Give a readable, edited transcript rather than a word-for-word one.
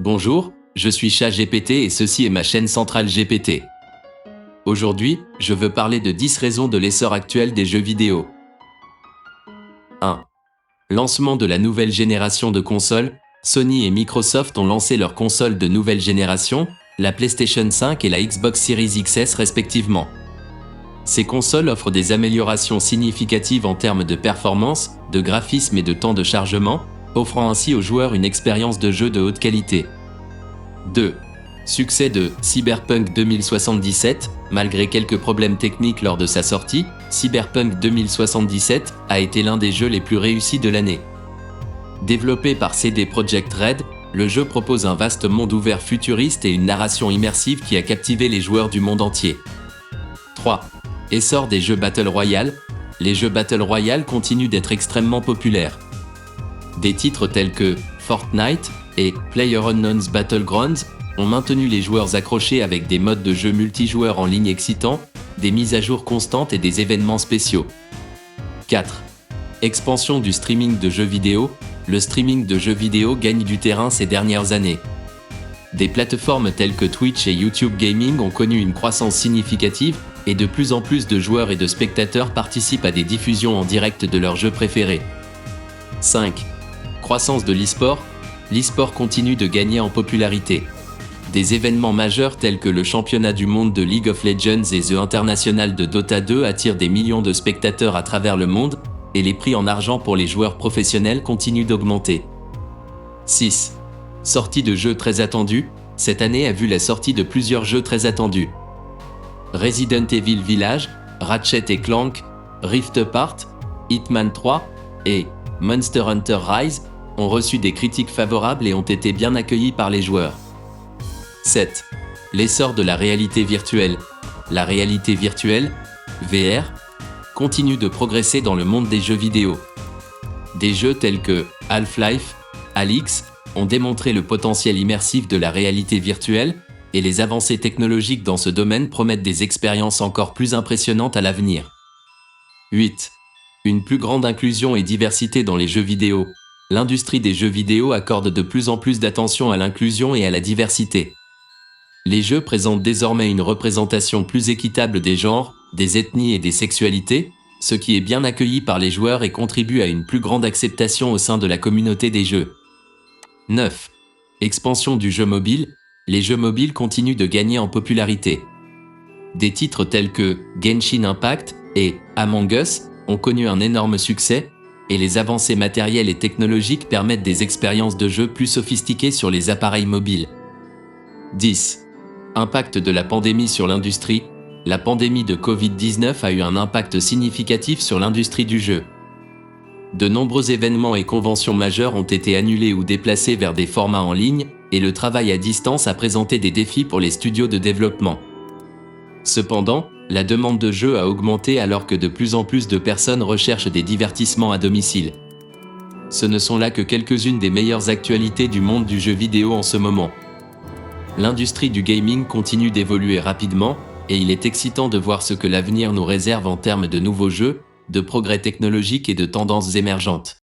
Bonjour, je suis ChatGPT et ceci est ma chaîne centrale GPT. Aujourd'hui, je veux parler de 10 raisons de l'essor actuel des jeux vidéo. 1. Lancement de la nouvelle génération de consoles. Sony et Microsoft ont lancé leurs consoles de nouvelle génération, la PlayStation 5 et la Xbox Series XS respectivement. Ces consoles offrent des améliorations significatives en termes de performance, de graphisme et de temps de chargement, offrant ainsi aux joueurs une expérience de jeu de haute qualité. 2. Succès de Cyberpunk 2077. Malgré quelques problèmes techniques lors de sa sortie, Cyberpunk 2077 a été l'un des jeux les plus réussis de l'année. Développé par CD Projekt Red, le jeu propose un vaste monde ouvert futuriste et une narration immersive qui a captivé les joueurs du monde entier. 3. Essor des jeux Battle Royale. Les jeux Battle Royale continuent d'être extrêmement populaires. Des titres tels que Fortnite et PlayerUnknown's Battlegrounds ont maintenu les joueurs accrochés avec des modes de jeu multijoueurs en ligne excitants, des mises à jour constantes et des événements spéciaux. 4. Expansion du streaming de jeux vidéo. Le streaming de jeux vidéo gagne du terrain ces dernières années. Des plateformes telles que Twitch et YouTube Gaming ont connu une croissance significative et de plus en plus de joueurs et de spectateurs participent à des diffusions en direct de leurs jeux préférés. 5. Croissance de l'e-sport. L'e-sport continue de gagner en popularité. Des événements majeurs tels que le championnat du monde de League of Legends et The International de Dota 2 attirent des millions de spectateurs à travers le monde, et les prix en argent pour les joueurs professionnels continuent d'augmenter. 6. Sortie de jeux très attendus. Cette année a vu la sortie de plusieurs jeux très attendus. Resident Evil Village, Ratchet & Clank, Rift Apart, Hitman 3 et Monster Hunter Rise ont reçu des critiques favorables et ont été bien accueillis par les joueurs. 7. L'essor de la réalité virtuelle. La réalité virtuelle, VR, continue de progresser dans le monde des jeux vidéo. Des jeux tels que Half-Life, Alyx ont démontré le potentiel immersif de la réalité virtuelle, et les avancées technologiques dans ce domaine promettent des expériences encore plus impressionnantes à l'avenir. 8. Une plus grande inclusion et diversité dans les jeux vidéo. L'industrie des jeux vidéo accorde de plus en plus d'attention à l'inclusion et à la diversité. Les jeux présentent désormais une représentation plus équitable des genres, des ethnies et des sexualités, ce qui est bien accueilli par les joueurs et contribue à une plus grande acceptation au sein de la communauté des jeux. 9. Expansion du jeu mobile. Les jeux mobiles continuent de gagner en popularité. Des titres tels que Genshin Impact et Among Us ont connu un énorme succès, et les avancées matérielles et technologiques permettent des expériences de jeu plus sophistiquées sur les appareils mobiles. 10. Impact de la pandémie sur l'industrie. La pandémie de Covid-19 a eu un impact significatif sur l'industrie du jeu. De nombreux événements et conventions majeures ont été annulés ou déplacés vers des formats en ligne, et le travail à distance a présenté des défis pour les studios de développement. Cependant, la demande de jeux a augmenté alors que de plus en plus de personnes recherchent des divertissements à domicile. Ce ne sont là que quelques-unes des meilleures actualités du monde du jeu vidéo en ce moment. L'industrie du gaming continue d'évoluer rapidement, et il est excitant de voir ce que l'avenir nous réserve en termes de nouveaux jeux, de progrès technologiques et de tendances émergentes.